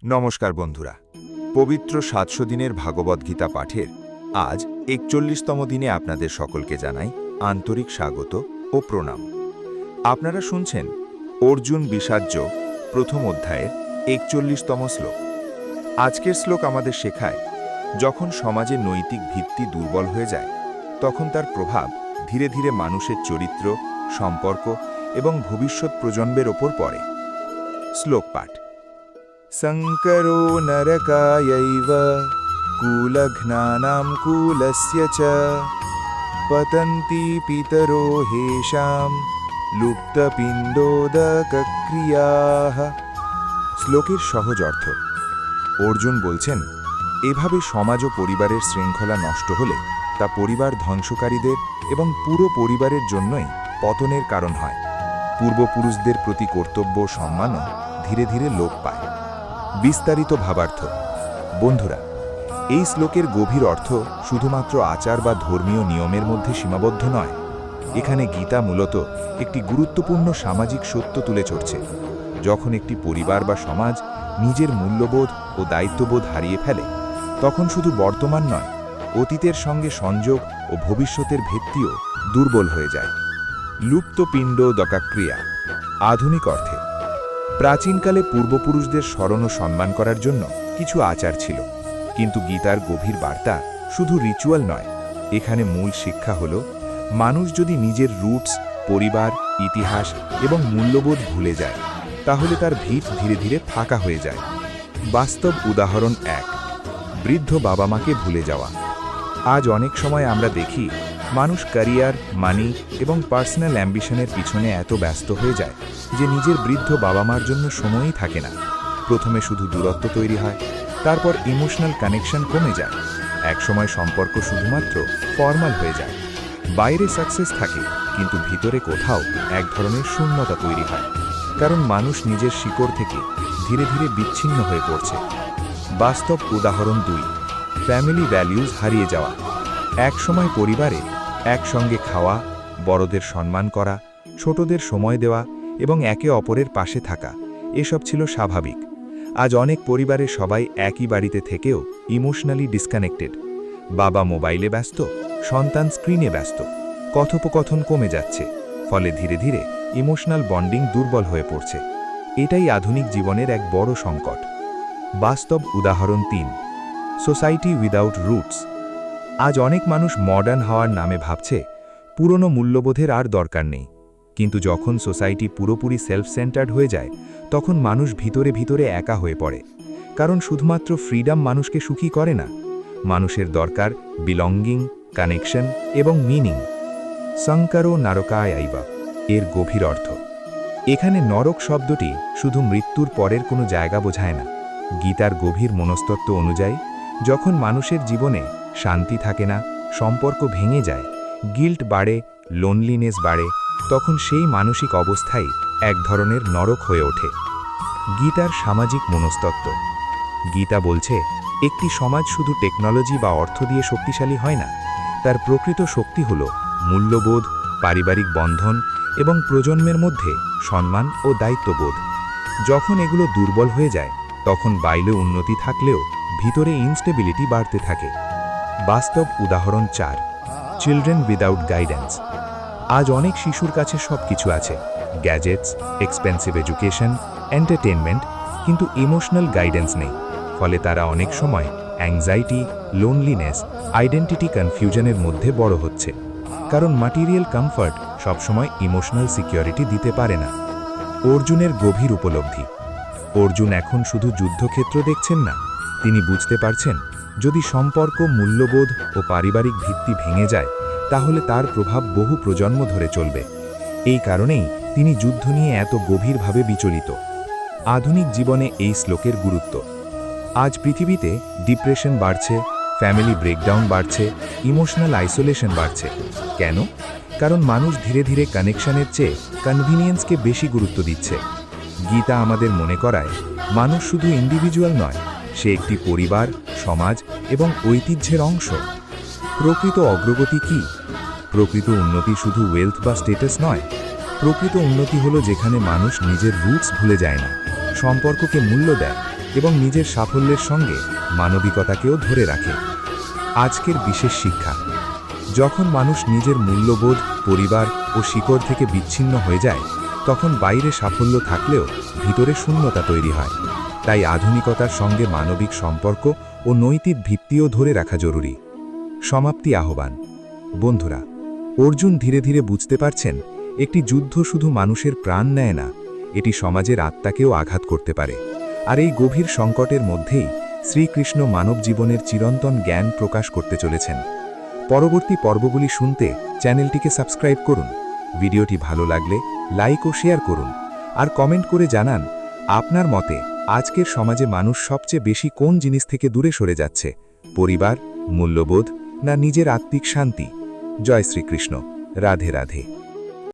নমস্কার বন্ধুরা, পবিত্র ৭০০ দিনের ভাগবদ্গীতা পাঠের আজ ৪১তম দিনে আপনাদের সকলকে জানাই আন্তরিক স্বাগত ও প্রণাম। আপনারা শুনছেন অর্জুন বিষাজ্য প্রথম অধ্যায়ের ৪১তম শ্লোক। আজকের শ্লোক আমাদের শেখায়, যখন সমাজের নৈতিক ভিত্তি দুর্বল হয়ে যায়, তখন তার প্রভাব ধীরে ধীরে মানুষের চরিত্র, সম্পর্ক এবং ভবিষ্যৎ প্রজন্মের ওপর পড়ে। শ্লোক পাঠ। সংকরো নরকায়ৈব কুলঘ্নানাম কুলস্য চ পতন্তি পিতরো হেষাম লুপ্তপিণ্ডোদকক্রিয়াঃ। শ্লোকের সহজ অর্থ। অর্জুন বলছেন, এভাবে সমাজ ও পরিবারের শৃঙ্খলা নষ্ট হলে তা পরিবার ধ্বংসকারীদের এবং পুরো পরিবারের জন্যই পতনের কারণ হয়। পূর্বপুরুষদের প্রতি কর্তব্য ও সম্মানও ধীরে ধীরে লোপ পায়। বিস্তারিত ভাবার্থ। বন্ধুরা, এই শ্লোকের গভীর অর্থ শুধুমাত্র আচার বা ধর্মীয় নিয়মের মধ্যে সীমাবদ্ধ নয়। এখানে গীতা মূলত একটি গুরুত্বপূর্ণ সামাজিক সত্য তুলে ধরছে। যখন একটি পরিবার বা সমাজ নিজের মূল্যবোধ ও দায়িত্ববোধ হারিয়ে ফেলে, তখন শুধু বর্তমান নয়, অতীতের সঙ্গে সংযোগ ও ভবিষ্যতের ভিত্তিও দুর্বল হয়ে যায়। লুপ্তপিণ্ডোদকক্রিয়া। আধুনিক অর্থে, প্রাচীনকালে পূর্বপুরুষদের স্মরণ ও সম্মান করার জন্য কিছু আচার ছিল, কিন্তু গীতার গভীর বার্তা শুধু রিচুয়াল নয়। এখানে মূল শিক্ষা হল, মানুষ যদি নিজের রুটস, পরিবার, ইতিহাস এবং মূল্যবোধ ভুলে যায়, তাহলে তার ভিত ধীরে ধীরে ফাঁকা হয়ে যায়। বাস্তব উদাহরণ ১। বৃদ্ধ বাবা মাকে ভুলে যাওয়া। আজ অনেক সময় আমরা দেখি, মানুষ ক্যারিয়ার, মানি এবং পার্সোনাল অ্যাম্বিশনের পিছনে এত ব্যস্ত হয়ে যায় যে নিজের বৃদ্ধ বাবা মার জন্য সময়ই থাকে না। প্রথমে শুধু দূরত্ব তৈরি হয়, তারপর ইমোশনাল কানেকশন কমে যায়। একসময় সম্পর্ক শুধুমাত্র ফর্মাল হয়ে যায়। বাইরে সাকসেস থাকে, কিন্তু ভিতরে কোথাও এক ধরনের শূন্যতা তৈরি হয়, কারণ মানুষ নিজের শিকড় থেকে ধীরে ধীরে বিচ্ছিন্ন হয়ে পড়ছে। বাস্তব উদাহরণ ২। ফ্যামিলি ভ্যালিউজ হারিয়ে যাওয়া। একসময় পরিবারে একসঙ্গে খাওয়া, বড়দের সম্মান করা, ছোটদের সময় দেওয়া এবং একে অপরের পাশে থাকা, এসব ছিল স্বাভাবিক। আজ অনেক পরিবারে সবাই একই বাড়িতে থেকেও ইমোশনালি ডিসকানেক্টেড। বাবা মোবাইলে ব্যস্ত, সন্তান স্ক্রিনে ব্যস্ত, কথোপকথন কমে যাচ্ছে, ফলে ধীরে ধীরে ইমোশনাল বন্ডিং দুর্বল হয়ে পড়ছে। এটাই আধুনিক জীবনের এক বড় সংকট। বাস্তব উদাহরণ ৩। Society without roots. আজ অনেক মানুষ মডার্ন হওয়ার নামে ভাবছে, পুরনো মূল্যবোধের আর দরকার নেই। কিন্তু যখন সোসাইটি পুরোপুরি সেলফ সেন্টার্ড হয়ে যায়, তখন মানুষ ভিতরে ভিতরে একা হয়ে পড়ে। কারণ শুধুমাত্র ফ্রিডম মানুষকে সুখী করে না, মানুষের দরকার বিলঙ্গিং, কানেকশন এবং মিনিং। সংকারো নরকায়ৈব এর গভীর অর্থ। এখানে নরক শব্দটি শুধু মৃত্যুর পরের কোনো জায়গা বোঝায় না। গীতার গভীর মনস্তত্ত্ব অনুযায়ী, যখন মানুষের জীবনে শান্তি থাকে না, সম্পর্ক ভেঙে যায়, গিল্ট বাড়ে, লোনলিনেস বাড়ে, তখন সেই মানসিক অবস্থাই এক ধরনের নরক হয়ে ওঠে। গীতার সামাজিক মনস্তত্ত্ব। গীতা বলছে, একটি সমাজ শুধু টেকনোলজি বা অর্থ দিয়ে শক্তিশালী হয় না। তার প্রকৃত শক্তি হল মূল্যবোধ, পারিবারিক বন্ধন এবং প্রজন্মের মধ্যে সম্মান ও দায়িত্ববোধ। যখন এগুলো দুর্বল হয়ে যায়, তখন বাইরে উন্নতি থাকলেও ভিতরে ইনস্টেবিলিটি বাড়তে থাকে। বাস্তব উদাহরণ ৪। Children without guidance. আজ অনেক শিশুর কাছে সব কিছু আছে, গ্যাজেটস, এক্সপেন্সিভ এডুকেশন, এন্টারটেনমেন্ট, কিন্তু ইমোশনাল গাইডেন্স নেই। ফলে তারা অনেক সময় অ্যাংজাইটি, লোনলিনেস, আইডেন্টিটি কনফিউশনের মধ্যে বড় হচ্ছে। কারণ ম্যাটেরিয়াল কমফর্ট সবসময় ইমোশনাল সিকিউরিটি দিতে পারে না। অর্জুনের গভীর উপলব্ধি। অর্জুন এখন শুধু যুদ্ধক্ষেত্র দেখছেন না, তিনি বুঝতে পারছেন, যদি সম্পর্ক, মূল্যবোধ ও পারিবারিক ভিত্তি ভেঙে যায়, তাহলে তার প্রভাব বহু প্রজন্ম ধরে চলবে। এই কারণেই তিনি যুদ্ধ নিয়ে এত গভীরভাবে বিচলিত। আধুনিক জীবনে এই শ্লোকের গুরুত্ব। আজ পৃথিবীতে ডিপ্রেশন বাড়ছে, ফ্যামিলি ব্রেকডাউন বাড়ছে, ইমোশনাল আইসোলেশন বাড়ছে। কেন? কারণ মানুষ ধীরে ধীরে কানেকশনের চেয়ে কনভিনিয়েন্সকে বেশি গুরুত্ব দিচ্ছে। গীতা আমাদের মনে করায়, মানুষ শুধু ইন্ডিভিজুয়াল নয়, সে একটি পরিবার, সমাজ এবং ঐতিহ্যের অংশ। প্রকৃত অগ্রগতি কি? প্রকৃত উন্নতি শুধু ওয়েলথ বা স্ট্যাটাস নয়। প্রকৃত উন্নতি হলো যেখানে মানুষ নিজের রুটস ভুলে যায় না, সম্পর্ককে মূল্য দেয় এবং নিজের সাফল্যের সঙ্গে মানবিকতাকেও ধরে রাখে। আজকের বিশেষ শিক্ষা: যখন মানুষ নিজের মূল্যবোধ, পরিবার ও শিকড় থেকে বিচ্ছিন্ন হয়ে যায়, তখন বাইরে সাফল্য থাকলেও ভিতরে শূন্যতা তৈরি হয়। তাই আধুনিকতার সঙ্গে মানবিক সম্পর্ক ও নৈতিক ভিত্তিও ধরে রাখা জরুরি। সমাপ্তি আহ্বান: বন্ধুরা, অর্জুন ধীরে ধীরে বুঝতে পারছেন, একটি যুদ্ধ শুধু মানুষের প্রাণ নেয় না, এটি সমাজের আত্মাকেও আঘাত করতে পারে। আর এই গভীর সংকটের মধ্যেই শ্রীকৃষ্ণ মানব জীবনের চিরন্তন জ্ঞান প্রকাশ করতে চলেছেন। পরবর্তী পর্বগুলি শুনতে চ্যানেলটিকে সাবস্ক্রাইব করুন। ভিডিওটি ভালো লাগলে লাইক ও শেয়ার করুন, আর কমেন্ট করে জানান আপনার মতে আজকের সমাজে মানুষ সবচেয়ে বেশি কোন জিনিস থেকে দূরে সরে যাচ্ছে: পরিবার, মূল্যবোধ, না নিজের আত্মিক শান্তি? জয় শ্রীকৃষ্ণ। রাধে রাধে।